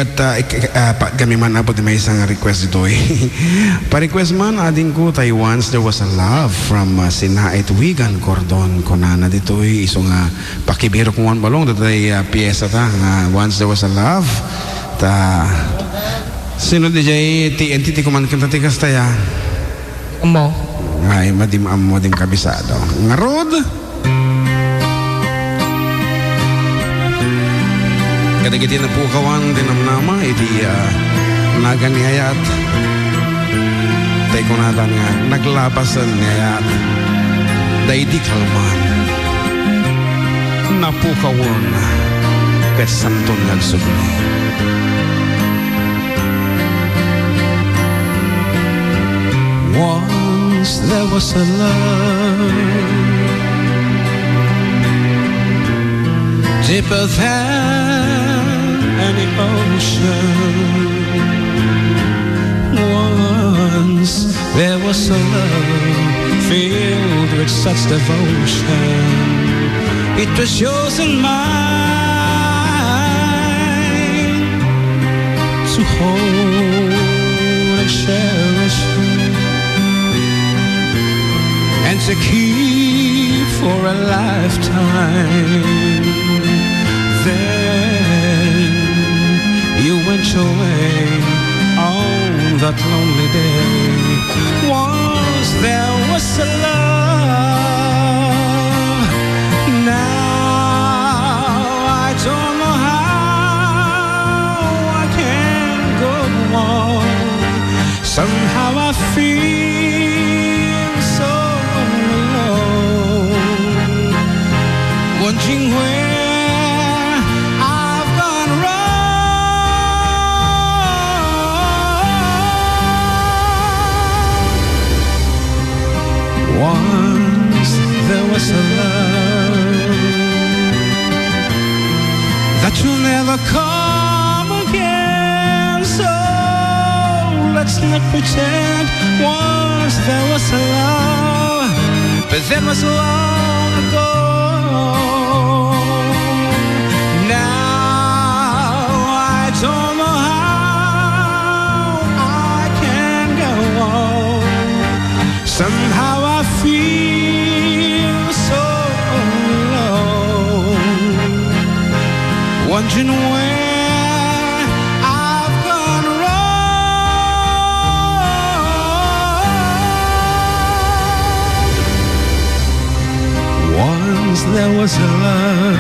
Kat kami man abot may isang request dito eh. Pa-request man ading ko tayo once there was a love from Sinait Wigan Cordon Konana dito eh. Iso nga pakibiro kung balong dito ay piyesa ta nga once there was a love ta sino DJ TNT ko man kanta tikas taya mo ay madim kabisado nga road kadagiti na po kawan dinamnama iti naganiyayat tayo kunatan nga naglabasan niyayat daidi kalman napukawan ket santon nagsubli once there was a love deeper than any ocean. Once there was a love filled with such devotion. It was yours and mine to hold and cherish and to keep for a lifetime. Then you went your way on that lonely day. Once there was a love. Now I don't know how I can go on. Somehow I feel so alone, wondering where once there was a love that will never come again. So let's not pretend once there was a love, but that was long ago. Now I don't know how I can go on. Somehow I feel so alone, wondering where I've gone wrong. Once there was a love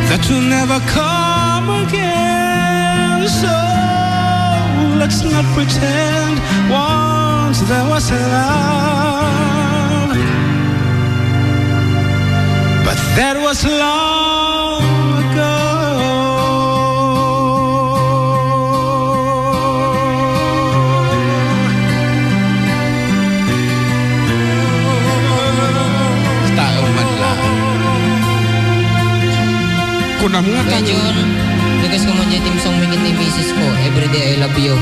that will never come again. So let's not pretend once there was a love, but that was long ago. Tao man lang. Kunam nga medyo Lugas ko mo dyan tim song mingit ni misis ko. Everyday I love you.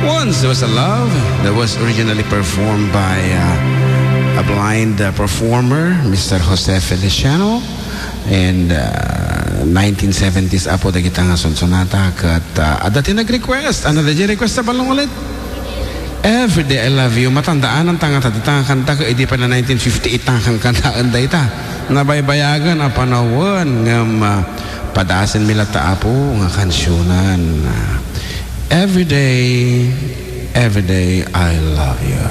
Once there was a love that was originally performed by a blind performer, Mr. Jose Feliciano, and 1970s apo da kita nga sonsonata kat Adda tinag-request. Ano da request sa balong ulit? Everyday I love you. Matandaan ang tanga tatitang kanta ka hindi pa na 1958 ang kantaan da ita. Nabaybayagan ang panahon ng padasan mila taapo nga kansyonan. Everyday I love you.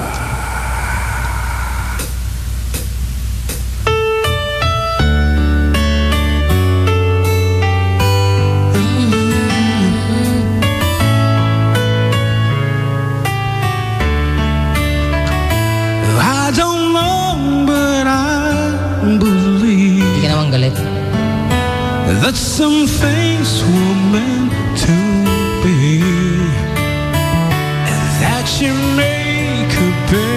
That some things were meant to be, and that you make a better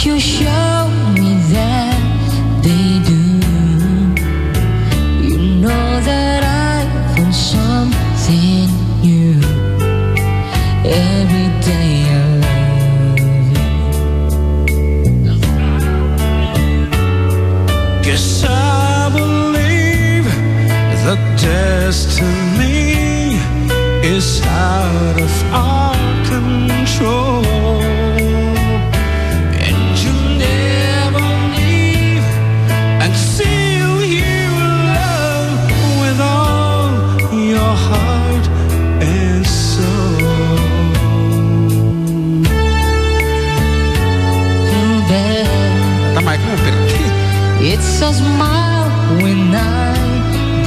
you show me that they do. You know that I want something new. Every day I love you. Guess I believe that destiny is out of our control. And you never leave until you love with all your heart and soul. Tamay ko, perti. It's a smile when I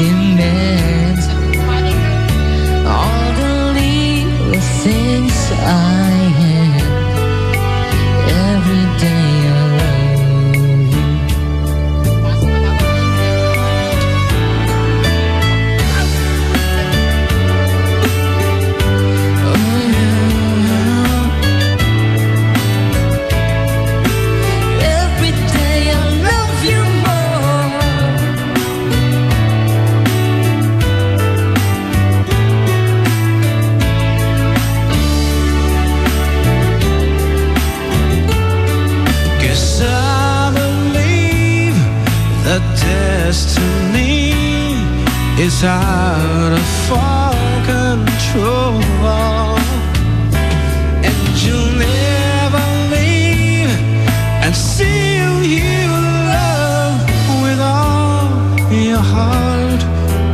demand all the little things I had. Every day I love you. Every day I love you more. Guess I believe that destiny is out of our control. And you'll never leave until you love with all your heart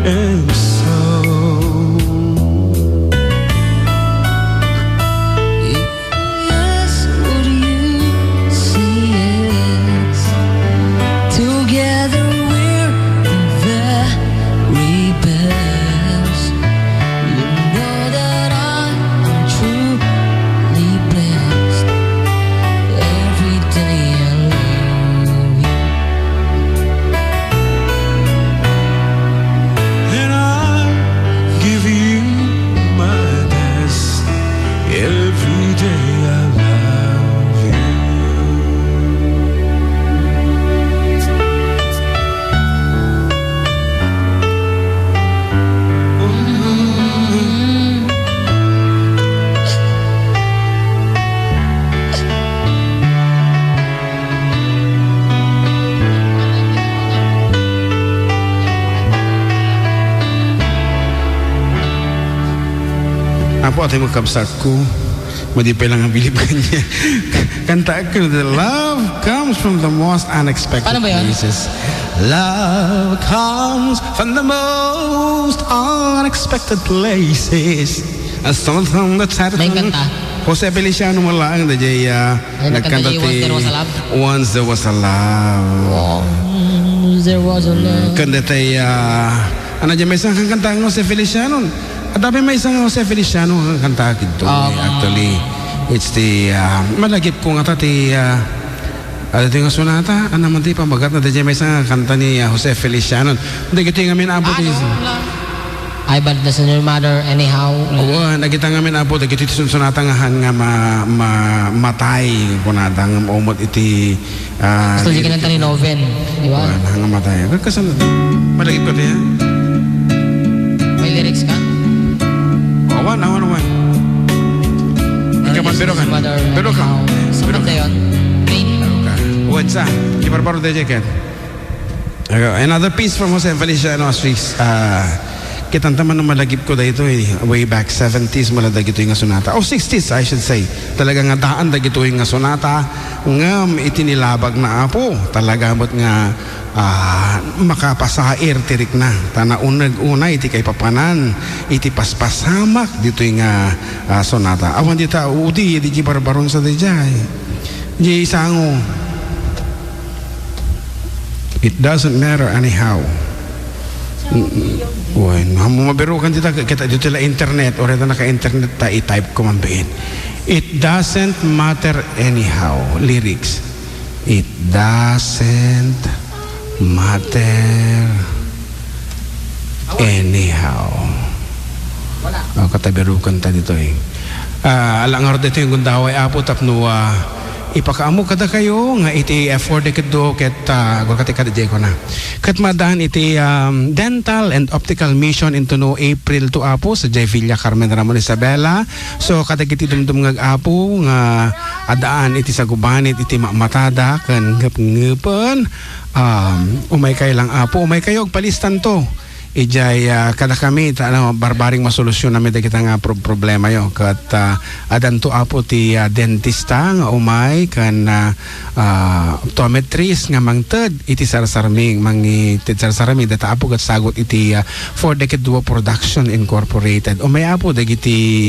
and soul. If yes, would you say yes? Together we're the very best. You know that I'm truly blessed. Every day I love you. And I give you my best. Every day I love you. Apo tayo magkabsat ko. Madipay lang ang bilib kanya. Kanta ko, the love comes from the most unexpected Paano ba yan? places. Love comes from the most unexpected places. As from the May kanta. Jose Feliciano mo lang na jay nagkanta nagkanta jay Once There Was a Love. Once There Was a Love. There was a love. Kanda tayo, ano dyan may isang kanta ng Jose Feliciano. At dami may isang Jose Feliciano ang kanta kito. Actually, it's the, malagip ko nga tati, ano ito yung sonata? Ano naman di pamagat na dyan may isang kanta ni Jose Feliciano. Hindi kito yung amin abot is. I but listen to your mother anyhow. Oo, nakita nga amin abot. Kito ito sonata nga han nga matay. Kunata nga maumot iti. Gusto di kinanta ni Noven. Di ba? Nga matay. Kasan, malagip ko ito. May lyrics ka? Awan. Ikaman, pero ka. Pero ka. Sa kanta yun? Green. What's that? Ibarbaru de jacket. Another piece from Jose Feliciano Astris. Kitanta man malagip ko dito way back 70s maladag ito yung sonata. 60s I should say. Talaga nga daan dag ito yung sonata. Ngam itinilabag na apo. Talaga mo't nga makapasair tirik na. Tana unag-una iti kay papanan. Iti paspasamak dito yung sonata. Awan dita udi di barbaron sa dijay. Di isango. It doesn't matter anyhow. Uy, mabirukan dito kita dito la internet or ito naka-internet ta i-type ko man biin. It doesn't matter anyhow. Lyrics. It doesn't matter anyhow. Katabirukan ta dito eh. Alang nga dito yung gundaway apo tapno ipakaamo kada kayo nga iti afford kedo ket gulkati kada jay ko na. Ket madaan iti dental and optical mission into no April to Apo sa Jay Villa Carmen Ramon Isabela. So kada kiti dumdum ngag Apo nga adaan iti sa gubanit iti matada ken ngep-ngepen umay kay lang Apo umay kayo og palistan to. Ijay kada kami barbaring masolusyon namin kita nga problema yo kat adan to Apo ti dentista nga umay kan optometrist nga mangted iti sarsarming mangi ti sarsarming data Apo kat sagot iti for Decade Duo Production Incorporated umay Apo dagiti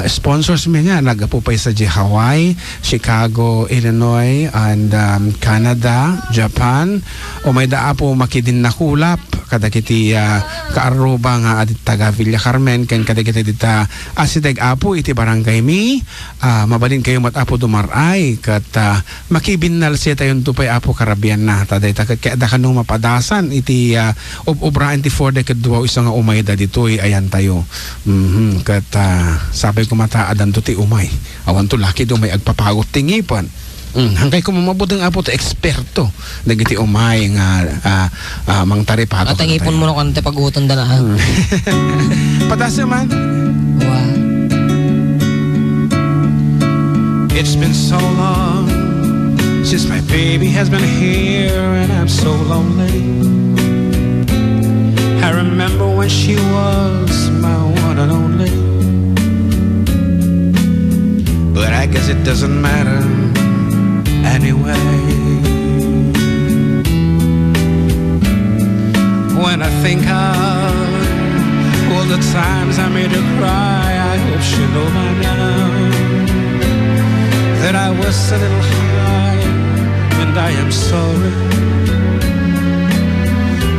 sponsors mi nga nagapupay sa Hawaii, Chicago, Illinois and Canada, Japan umay da Apo makidin nakulap kada kiti kaaruba nga adit taga Villa Carmen ken kada kiti dita asideg Apo iti barangay mi mabalin kayo mat Apo dumaray kat makibinnal siya tayon tupay Apo Karabian na taday takat kaya da kanong mapadasan iti obraan ti for Decade Duo isa nga umay da ditoy ayan tayo kat sabi ko mata adan to ti umay awan to laki do may agpapagot tingipan hangkay ko mamabudang Apo to eksperto dagiti umay nga mang taripato at ang ipon mo na kante pag-uton da na patas naman wow. It's been so long since my baby has been here and I'm so lonely. I remember when she was my one and only. But I guess it doesn't matter anyway. When I think of all the times I made her cry, I hope she know by now that I was a little high and I am sorry.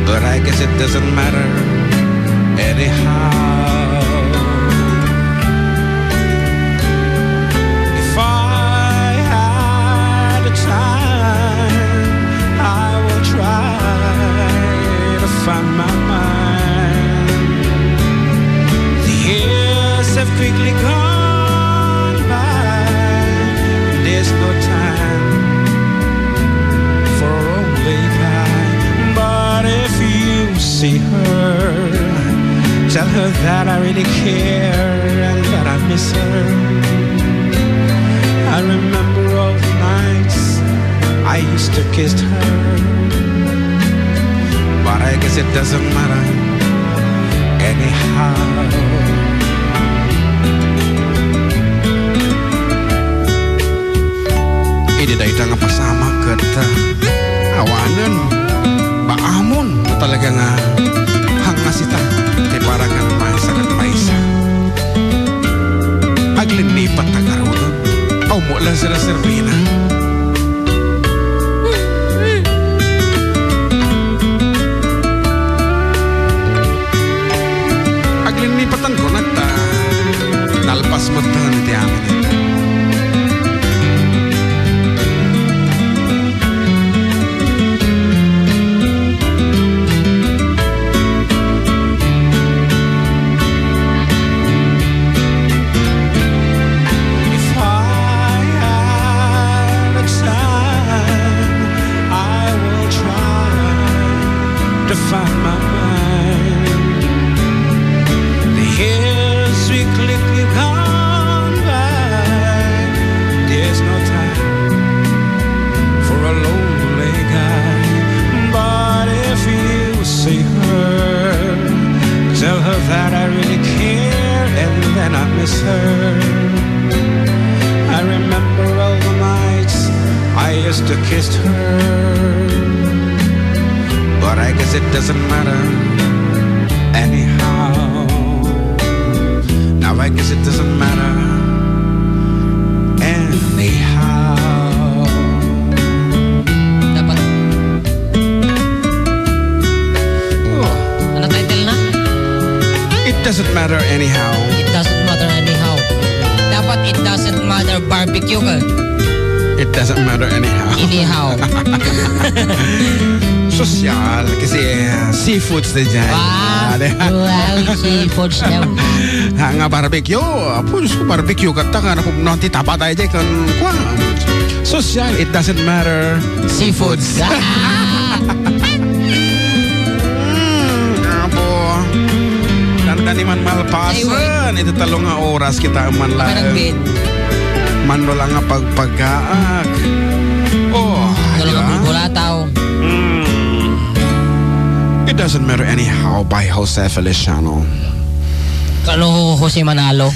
But I guess it doesn't matter anyhow. If I had a time, I will try to find my mind. The years have quickly gone by. There's no time for only time. But if you see her, tell her that I really care and that I miss her. I remember all the nights I used to kiss her. But I guess it doesn't matter anyhow. Idi da ita nga pasama kat awanan baamon talaga nga hangas ita kay para kan maysa kat maysa aglinipat tagaroon aw mo lang sila serbina aglinipatan ko nagta nalpas mo tangan iti amin ita. To find my mind. The years we quickly gone by. There's no time for a lonely guy. But if you see her, tell her that I really care and then I miss her. I remember all the nights I used to kiss her. But I guess it doesn't matter anyhow. Now I guess it doesn't matter anyhow. Dapat ano title na? It doesn't matter anyhow. It doesn't matter anyhow. Dapat it doesn't matter barbecue ka. It doesn't matter anyhow. Anyhow. Sosyal kasi seafoods na dyan. Wow, seafoods daw. Nga barbecue. Apos ko barbecue kata ka na kung nanti tapa tayo dyan kan kwa. Social, it doesn't matter. Seafoods. Apo. Tanda ni man malpasan. Ito talong nga oras kita man lang. Parang Mano lang nga pagpagaak. Oh, Tulong diba? ang bulbulataw. It doesn't matter anyhow by Jose Feliciano. Kano Jose Manalo.